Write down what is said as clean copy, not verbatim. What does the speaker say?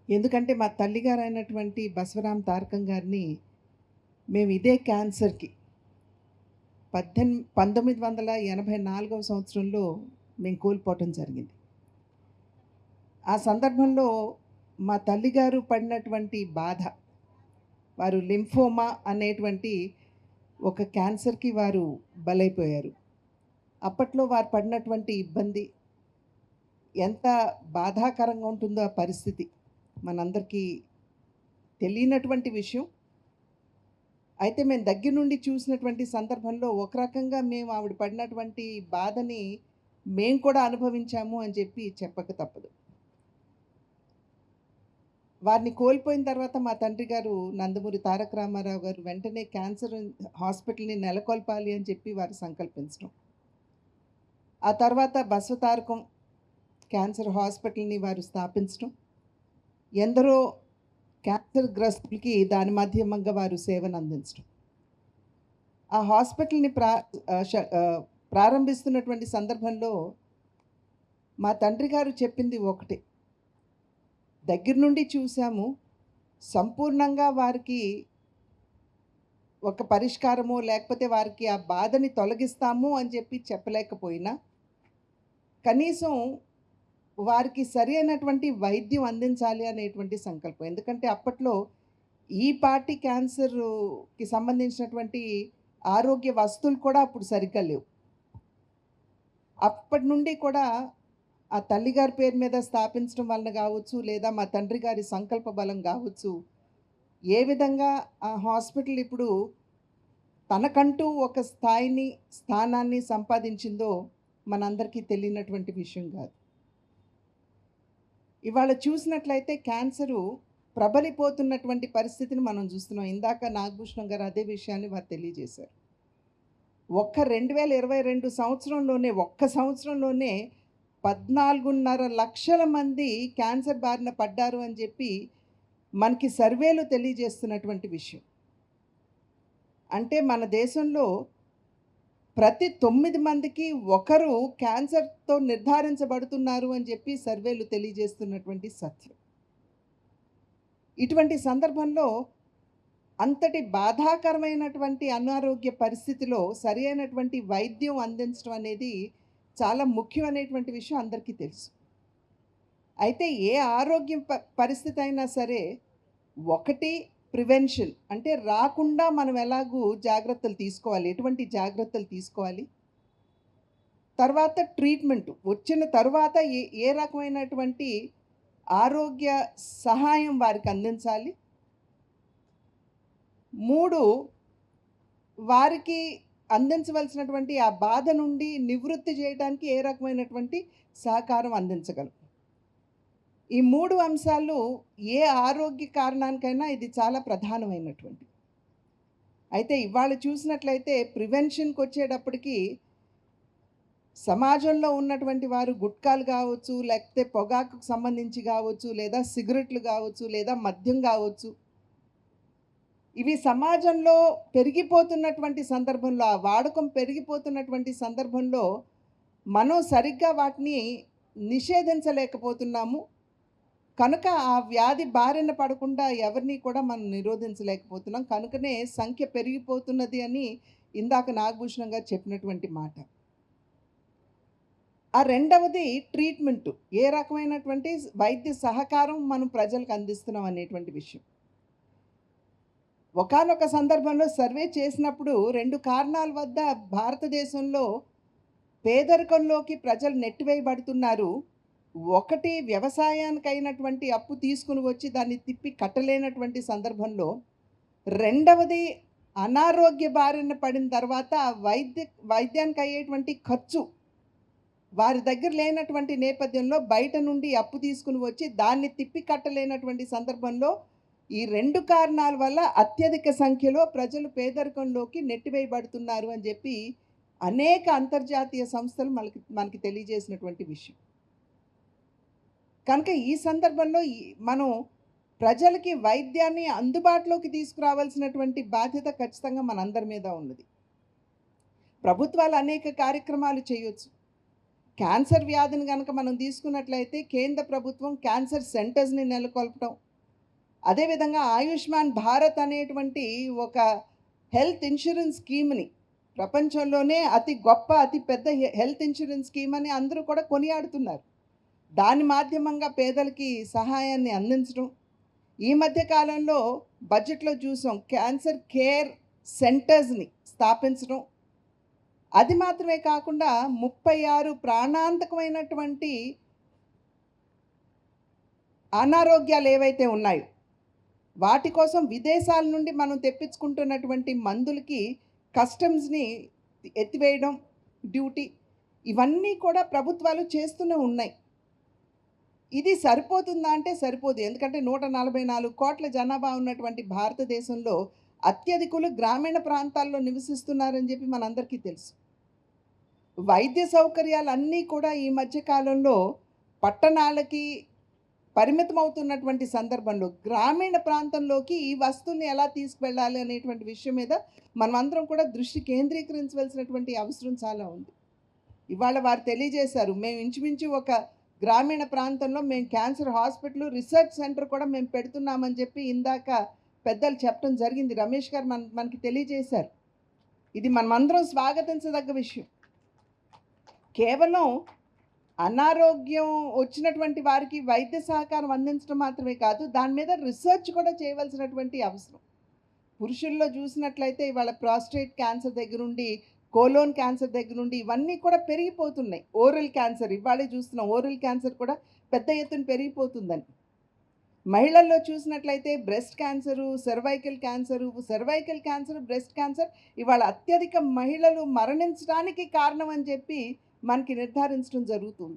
ఎందుకంటే మా తల్లిగారైనటువంటి బసవరాం తారకం గారిని మేము ఇదే క్యాన్సర్‌కి 1984వ సంవత్సరంలో మేము కోల్పోవటం జరిగింది. ఆ సందర్భంలో మా తల్లిగారు పడినటువంటి బాధ, వారు లింఫోమా అనేటువంటి ఒక క్యాన్సర్‌కి వారు బలైపోయారు. అప్పట్లో వారు పడినటువంటి ఇబ్బంది ఎంత బాధాకరంగా ఉంటుందో ఆ పరిస్థితి మనందరికీ తెలియనటువంటి విషయం. అయితే మేము దగ్గర నుండి చూసినటువంటి సందర్భంలో ఒక రకంగా మేము ఆవిడ పడినటువంటి బాధని మేము కూడా అనుభవించాము అని చెప్పి చెప్పక తప్పదు. వారిని కోల్పోయిన తర్వాత మా తండ్రి గారు నందమూరి తారక రామారావు గారు వెంటనే క్యాన్సర్ హాస్పిటల్‌ని నెలకొల్పాలి అని చెప్పి వారు సంకల్పించడం. ఆ తర్వాత బసవతారకం క్యాన్సర్ హాస్పిటల్‌ని వారు స్థాపించడం. ఎందరో క్యాన్సర్ గ్రస్తులకి దాని మాధ్యమంగా వారు సేవనందించడం. ఆ హాస్పిటల్‌ని ప్రారంభిస్తున్నటువంటి సందర్భంలో మా తండ్రి గారు చెప్పింది ఒకటే. దగ్గర నుండి చూసాము. సంపూర్ణంగా వారికి ఒక పరిష్కారమో, లేకపోతే వారికి ఆ బాధని తొలగిస్తాము అని చెప్పి చెప్పలేకపోయినా, కనీసం వారికి సరి అయినటువంటి వైద్యం అందించాలి అనేటువంటి సంకల్పం. ఎందుకంటే అప్పట్లో ఈ పార్టీ క్యాన్సర్‌కి సంబంధించినటువంటి ఆరోగ్య వస్తువులు కూడా అప్పుడు సరిగ్గా లేవు. అప్పటి నుండి కూడా ఆ తల్లిగారి పేరు మీద స్థాపించడం వలన కావచ్చు, లేదా మా తండ్రి గారి సంకల్ప బలం కావచ్చు, ఏ విధంగా ఆ హాస్పిటల్ ఇప్పుడు తనకంటూ ఒక స్థాయిని, స్థానాన్ని సంపాదించిందో మనందరికీ తెలియనటువంటి విషయం కాదు. ఇవాళ చూసినట్లయితే క్యాన్సరు ప్రబలిపోతున్నటువంటి పరిస్థితిని మనం చూస్తున్నాం. ఇందాక నాగభూషణం గారు అదే విషయాన్ని వారు తెలియజేశారు. ఒక్క 2022 సంవత్సరంలోనే, ఒక్క సంవత్సరంలోనే 14.5 లక్షల మంది క్యాన్సర్ బారిన పడ్డారు అని చెప్పి మనకి సర్వేలు తెలియజేస్తున్నటువంటి విషయం. అంటే మన దేశంలో ప్రతి 9 మందికి ఒకరు క్యాన్సర్‌తో నిర్ధారించబడుతున్నారు అని చెప్పి సర్వేలు తెలియజేస్తున్నటువంటి సత్యం. ఇటువంటి సందర్భంలో అంతటి బాధాకరమైనటువంటి అనారోగ్య పరిస్థితిలో సరైనటువంటి వైద్యం అందించడం అనేది చాలా ముఖ్యమైనటువంటి విషయం అందరికీ తెలుసు. అయితే ఏ ఆరోగ్యం పరిస్థితి అయినా సరే, ఒకటి ప్రివెన్షన్ అంటే రాకుండా మనం ఎలాగూ జాగ్రత్తలు తీసుకోవాలి, ఎటువంటి జాగ్రత్తలు తీసుకోవాలి. తర్వాత ట్రీట్మెంట్ వచ్చిన తర్వాత ఏ రకమైనటువంటి ఆరోగ్య సహాయం వారికి అందించాలి. 3 వారికి అందించవలసినటువంటి ఆ బాధ నుండి నివృత్తి చేయడానికి ఏ రకమైనటువంటి సహకారం అందించగలం. ఈ 3 అంశాలు ఏ ఆరోగ్య కారణానికైనా ఇది చాలా ప్రధానమైనటువంటిది. అయితే ఇవాళ చూసినట్లయితే ప్రివెన్షన్‌కి వచ్చేటప్పటికి సమాజంలో ఉన్నటువంటి వారు గుట్కాలు కావచ్చు, లేకపోతే పొగాకుకు సంబంధించి కావచ్చు, లేదా సిగరెట్లు కావచ్చు, లేదా మద్యం కావచ్చు, ఇవి సమాజంలో పెరిగిపోతున్నటువంటి సందర్భంలో, ఆ వాడకం పెరిగిపోతున్నటువంటి సందర్భంలో మనం సరిగ్గా వాటిని నిషేధించలేకపోతున్నాము. కనుక ఆ వ్యాధి బారిన పడకుండా ఎవరిని కూడా మనం నిరోధించలేకపోతున్నాం. కనుకనే సంఖ్య పెరిగిపోతున్నది అని ఇందాక నాగభూషణం గారు చెప్పినటువంటి మాట. ఆ రెండవది ట్రీట్మెంటు. ఏ రకమైనటువంటి వైద్య సహకారం మనం ప్రజలకు అందిస్తున్నాం అనేటువంటి విషయం. ఒకానొక సందర్భంలో సర్వే చేసినప్పుడు 2 కారణాల వద్ద భారతదేశంలో పేదరికంలోకి ప్రజలు నెట్టివేయబడుతున్నారు. ఒకటి వ్యవసాయానికైనటువంటి అప్పు తీసుకుని వచ్చి దాన్ని తిప్పి కట్టలేనటువంటి సందర్భంలో, రెండవది అనారోగ్య బారిన పడిన తర్వాత వైద్యానికి అయ్యేటువంటి ఖర్చు వారి దగ్గర లేనటువంటి నేపథ్యంలో బయట నుండి అప్పు తీసుకుని వచ్చి దాన్ని తిప్పి కట్టలేనటువంటి సందర్భంలో ఈ 2 కారణాల వల్ల అత్యధిక సంఖ్యలో ప్రజలు పేదరికంలోకి నెట్టివేయబడుతున్నారు అని చెప్పి అనేక అంతర్జాతీయ సంస్థలు మనకి తెలియజేసినటువంటి విషయం. కనుక ఈ సందర్భంలో మనం ప్రజలకి వైద్యాన్ని అందుబాటులోకి తీసుకురావాల్సినటువంటి బాధ్యత ఖచ్చితంగా మనందరి మీద ఉన్నది. ప్రభుత్వాలు అనేక కార్యక్రమాలు చేయొచ్చు. క్యాన్సర్ వ్యాధిని గనక మనం తీసుకున్నట్లయితే కేంద్ర ప్రభుత్వం క్యాన్సర్ సెంటర్స్‌ని నెలకొల్పటం, అదేవిధంగా ఆయుష్మాన్ భారత్ అనేటువంటి ఒక హెల్త్ ఇన్సూరెన్స్ స్కీమ్‌ని ప్రపంచంలోనే అతి గొప్ప, అతి పెద్ద హెల్త్ ఇన్సూరెన్స్ స్కీమ్ అని అందరూ కూడా కొనియాడుతున్నారు. దాని మాధ్యమంగా పేదలకి సహాయాన్ని అందించడం. ఈ మధ్య కాలంలో బడ్జెట్‌లో చూసాం క్యాన్సర్ కేర్ సెంటర్స్‌ని స్థాపించడం. అది మాత్రమే కాకుండా 36 ప్రాణాంతకమైనటువంటి అనారోగ్యాలు ఏవైతే ఉన్నాయో, వాటి కోసం విదేశాల నుండి మనం తెప్పించుకుంటున్నటువంటి మందులకి కస్టమ్స్‌ని ఎత్తివేయడం డ్యూటీ, ఇవన్నీ కూడా ప్రభుత్వాలు చేస్తూనే ఉన్నాయి. ఇది సరిపోతుందా అంటే సరిపోదు. ఎందుకంటే 144 కోట్ల జనాభా ఉన్నటువంటి భారతదేశంలో అత్యధికులు గ్రామీణ ప్రాంతాల్లో నివసిస్తున్నారని చెప్పి మనందరికీ తెలుసు. వైద్య సౌకర్యాలన్నీ కూడా ఈ మధ్య కాలంలో పట్టణాలకి పరిమితమవుతున్నటువంటి సందర్భంలో గ్రామీణ ప్రాంతంలోకి ఈ వస్తువుల్ని ఎలా తీసుకువెళ్ళాలి అనేటువంటి విషయం మీద మనమందరం కూడా దృష్టి కేంద్రీకరించవలసినటువంటి అవసరం చాలా ఉంది. ఇవాళ వారు తెలియజేశారు, మేము ఇంచుమించు ఒక గ్రామీణ ప్రాంతంలో మేము క్యాన్సర్ హాస్పిటల్, రీసెర్చ్ సెంటర్ కూడా మేము పెడుతున్నామని చెప్పి ఇందాక పెద్దలు చెప్పడం జరిగింది. రమేష్ గారు మనకి తెలియజేశారు. ఇది మనమందరం స్వాగతించదగ్గ విషయం. కేవలం అనారోగ్యం వచ్చినటువంటి వారికి వైద్య సహకారం అందించడం మాత్రమే కాదు, దాని మీద రీసెర్చ్ కూడా చేయవలసినటువంటి అవసరం. పురుషుల్లో చూసినట్లయితే ఇవాళ ప్రాస్టేట్ క్యాన్సర్ దగ్గరుండి, కోలోన్ క్యాన్సర్ దగ్గర నుండి ఇవన్నీ కూడా పెరిగిపోతున్నాయి. ఓరల్ క్యాన్సర్ ఇవాళే చూస్తున్నాం, ఓరల్ క్యాన్సర్ కూడా పెద్ద ఎత్తున పెరిగిపోతుందని. మహిళల్లో చూసినట్లయితే breast cancer, cervical cancer, breast cancer ఇవాళ అత్యధిక మహిళలు మరణించడానికి కారణం అని చెప్పి మనకి నిర్ధారించడం జరుగుతుంది.